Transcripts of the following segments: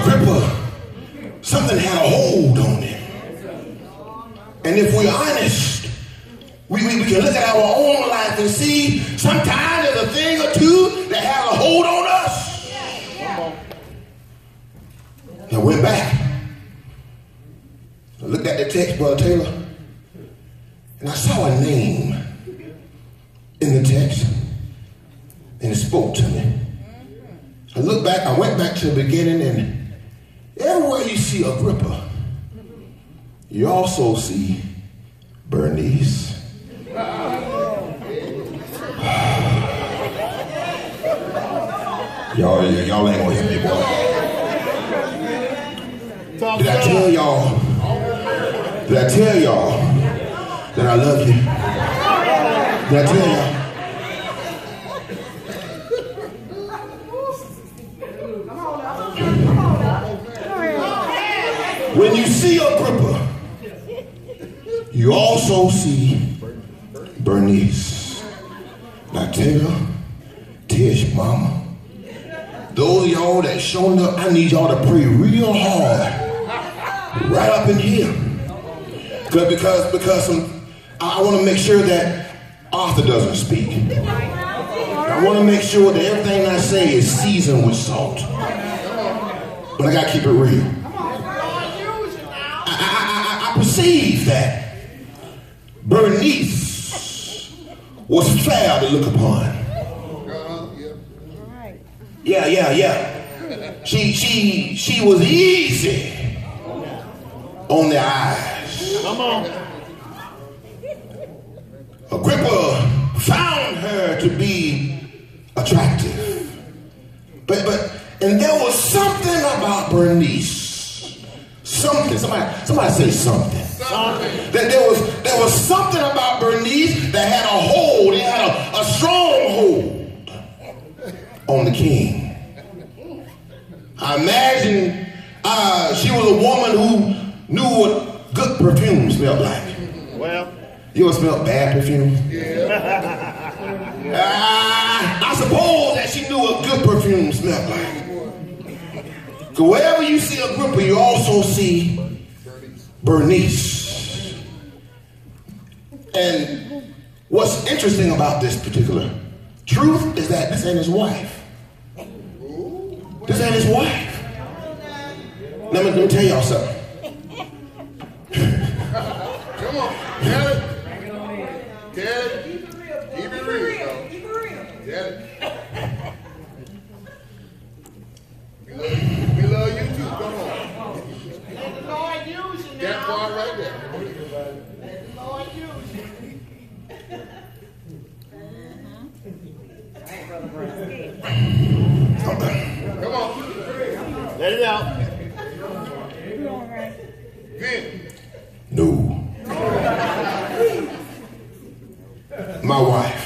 Agrippa, something had a hold on him. And if we're honest, we can look at our own life and see sometimes there's a thing or two that has a hold on us. I went back. I looked at the text, Brother Taylor, and I saw a name in the text, and it spoke to me. I looked back, I went back to the beginning, and everywhere you see Agrippa, you also see Bernice. Y'all ain't gonna help me, boy. Did I tell y'all? Did I tell y'all that I love you? Did I tell y'all? When you see Agrippa, you also see Bernice. Now Taylor, Tish, Mama, those of y'all that shown up, I need y'all to pray real hard right up in here. Because I want to make sure that Arthur doesn't speak. I want to make sure that everything I say is seasoned with salt. But I got to keep it real. I perceive that Bernice was fair to look upon. Yeah. She was easy on the eyes. Come on. Agrippa found her to be attractive. And there was something about Bernice. Something. Somebody say something. That there was something about Bernice that had a hold. It had a strong hold on the king. I imagine she was a woman who knew what good perfume smelled like. Well, you ever smelled bad perfume? Yeah. I suppose that she knew what good perfume smelled like. So wherever you see Agrippa, you also see Bernice. And what's interesting about this particular truth is that this ain't his wife. This ain't his wife. Let me tell y'all something. Come on, get it. Get it. Keep it real. Keep it real. Get it. We love you too. Come on. Let the Lord use you now. That part right there. Let the Lord use you. Come on. Let it out. Vin. No. My wife.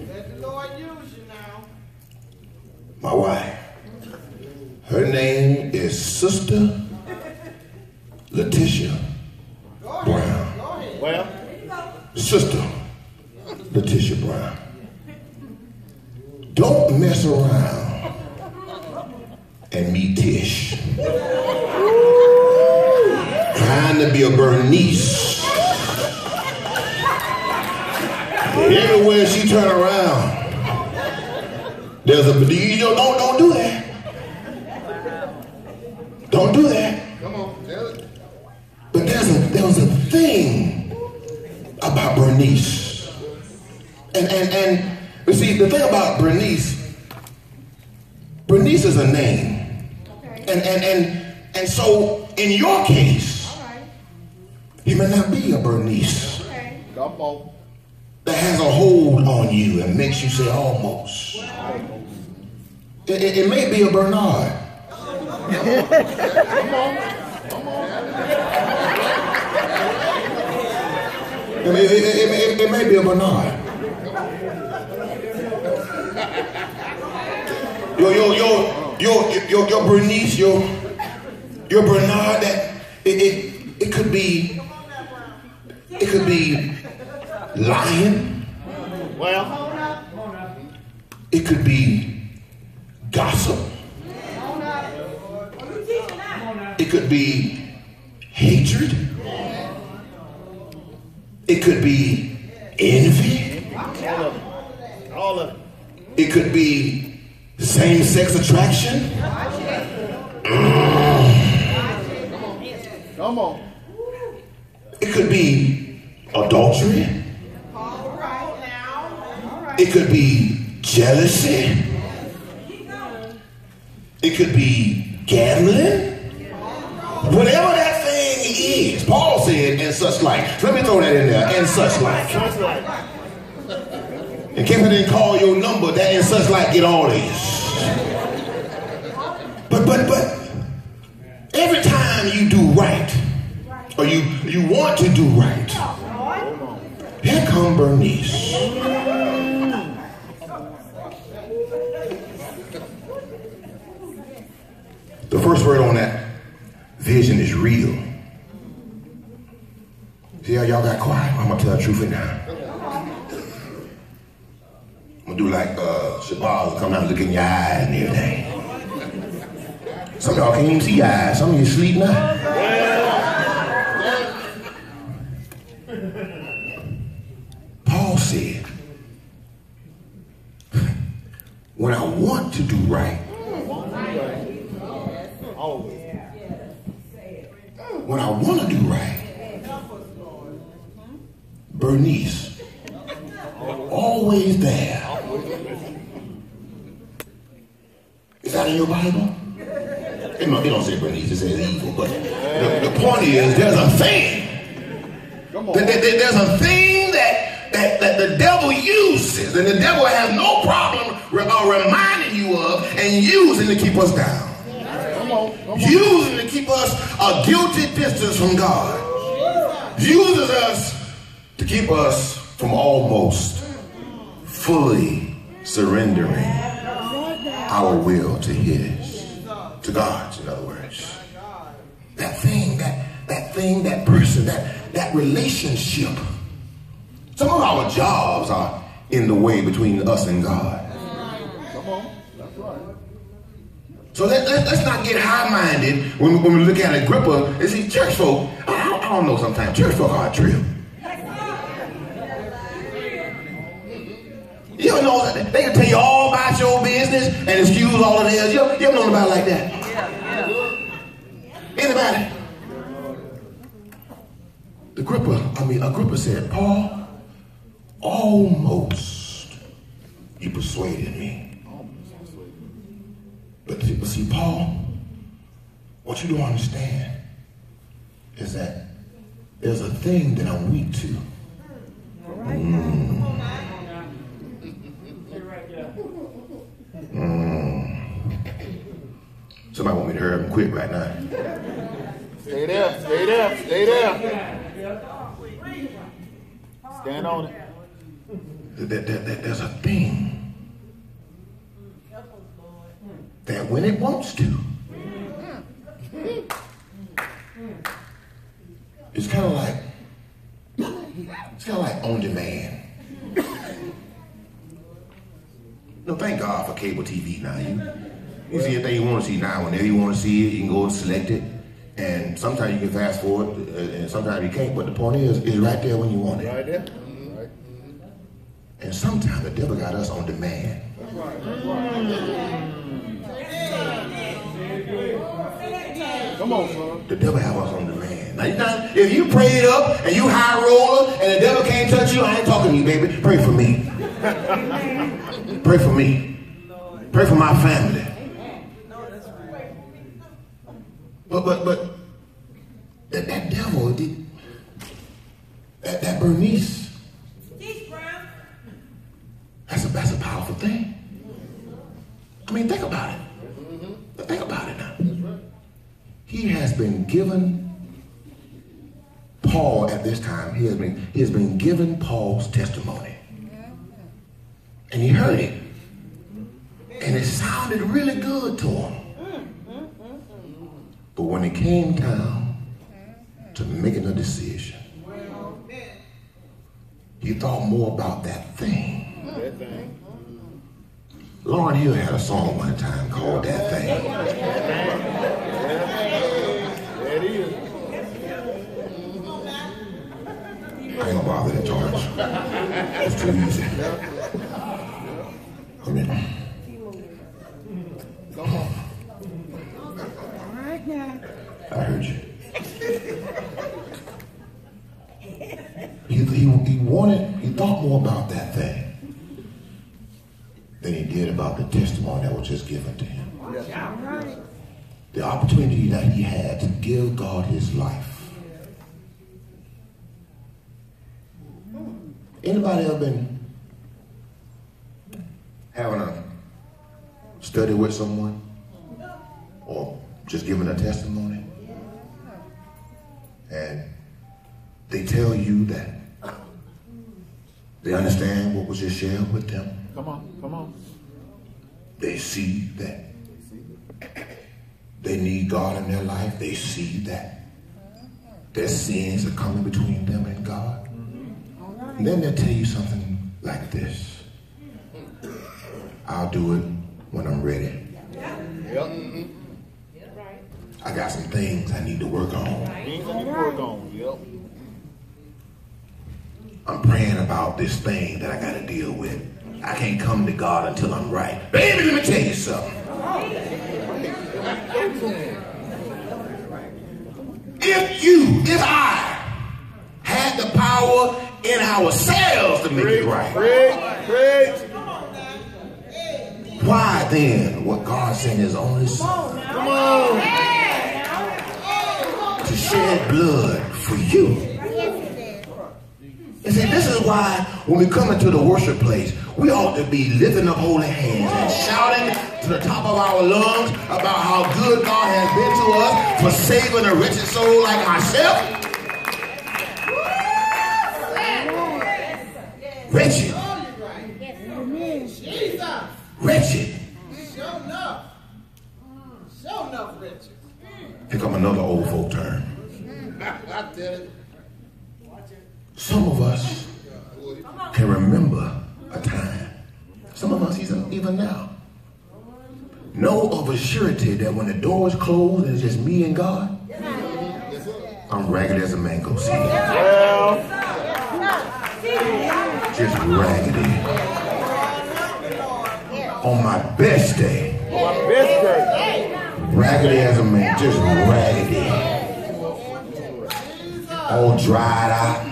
Let the Lord use you now. My wife. Her name is Sister Letitia Brown. Well, Sister Letitia Brown. Don't mess around and meet Tish. Trying to be a Bernice. Everywhere she turn around, there's a, don't do that. Don't do that. Come on, tell it. But there was a thing about Bernice. And you see, the thing about Bernice is a name. Okay. And so in your case, he may not be a Bernice. Okay. Come on. That has a hold on you and makes you say almost. It may be a Bernard. Come on. Come on. It may be a Bernard. Your Bernice, your Bernard, that it could be lying. well, It could be gossip. It could be hatred. It could be envy. All of it. It could be same-sex attraction. Come on. It could be adultery. All right now. It could be jealousy. It could be gambling. Whatever that thing is, Paul said, and such like. Let me throw that in there, and such like. Just like. In case I didn't call your number, that and such like get all these. But every time you do right, or you want to do right, here come Bernice. The first word on that vision is real. See how y'all got quiet? I'm gonna tell the truth now. I'm gonna do like Shabazz, come out and look in your eyes and everything. Some of y'all can't even see your eyes. Some of you sleep now. Paul said, when I want to do right, when I want to do right, Bernice, always there. Is that in your Bible? It don't say Bernice, it says evil, but the point is there's a thing. There's a thing that the devil uses, and the devil has no problem reminding you of and using to keep us down. Using to keep us a guilty distance from God. Uses us to keep us from almost fully surrendering our will to his, to God's, in other words. That thing, that person, that relationship. Some of our jobs are in the way between us and God. Come on. That's right. So let's not get high-minded when we look at Agrippa and see church folk. I don't know sometimes. Church folk are a trip. You don't know, they can tell you all about your business and excuse all of theirs. You ever known about it like that? Anybody? Agrippa said, Paul, almost you persuaded me. But see, Paul, what you don't understand is that there's a thing that I'm weak to. Somebody want me to hurry up and quit right now. Stay there. Stay there. Stay there. Stand on it. There's a thing that when it wants to, it's kind of like on demand. No, thank God for cable TV now. You see anything you want to see now. Whenever you want to see it, you can go and select it. And sometimes you can fast forward, and sometimes you can't. But the point is, it's right there when you want it. Right there. Right. And sometimes the devil got us on demand. That's right. That's right. Come on, son. The devil have us on demand. Now, if you prayed up and you high roller and the devil can't touch you, I ain't talking to you, baby. Pray for me. Pray for me. Pray for my family. But that devil did that Bernice. That's a powerful thing. I mean, think about it. Think about it now. He has been given Paul at this time. He has been given Paul's testimony, and he heard it, and it sounded really good to him. But when it came time to making a decision, he thought more about that thing. Lauryn Hill had a song one time called That Thing. It's too easy. Amen. Come on. All right now. I heard you. He thought more about that thing than he did about the testimony that was just given to him. Yes. All right. The opportunity that he had to give God his life. Anybody ever been having a study with someone or just giving a testimony and they tell you that they understand what was just shared with them? Come on, come on. They see that they need God in their life. They see that their sins are coming between them and God. And then they'll tell you something like this: I'll do it when I'm ready. Yep. I got some things I need to work on. Things I need to work on. Yep. I'm praying about this thing that I got to deal with. I can't come to God until I'm right. Baby, let me tell you something. If I had the power in ourselves to make it right, why then would God send his only son to shed blood for you? And see, this is why when we come into the worship place, we ought to be lifting up holy hands and shouting to the top of our lungs about how good God has been to us for saving a wretched soul like myself. Wretched. Wretched. Here come another old folk term. Some of us can remember a time. Some of us even now know of a surety that when the door is closed and it's just me and God, I'm ragged as a mango seed. Just raggedy. On my best day. Raggedy as a man. Just raggedy. All dried out.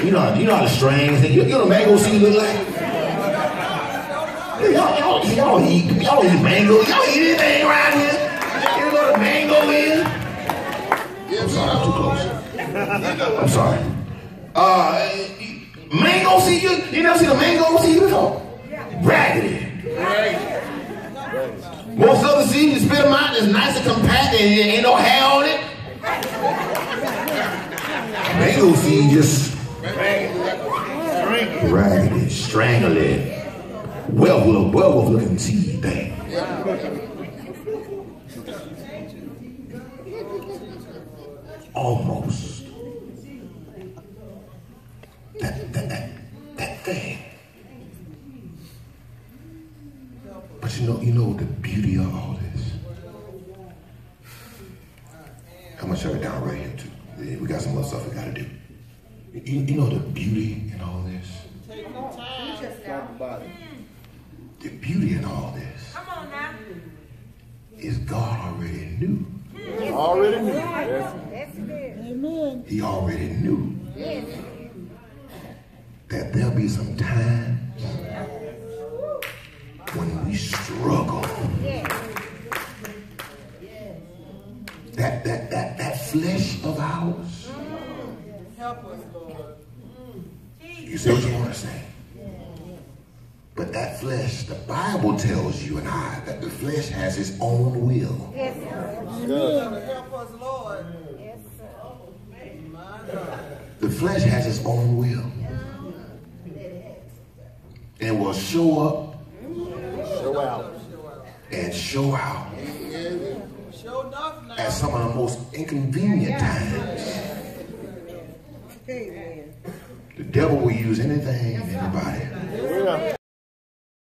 You know how the strings, you know what mango seed look like? Y'all eat mango. Y'all eat anything around here? You know what a mango is? I'm sorry, I'm too close. I'm sorry. Mango seed, you never seen a mango seed before? Raggedy. Most other seeds, you spit them out, it's nice and compact and ain't no hair on it. Mango seed just raggedy, strangly, werewolf looking seed thing. Almost. That thing. But you know the beauty of all this. I'm gonna shut it down right here too. We got some more stuff we gotta do. You know the beauty in all this? The beauty in all this is God already knew. Already knew. Amen. He already knew that there'll be some times when we struggle. That flesh of ours. You say what you want to say. But that flesh, the Bible tells you and I that the flesh has its own will. The flesh has its own will. And will show up, Show out. and show out at some of the most inconvenient times. The devil will use anything and anybody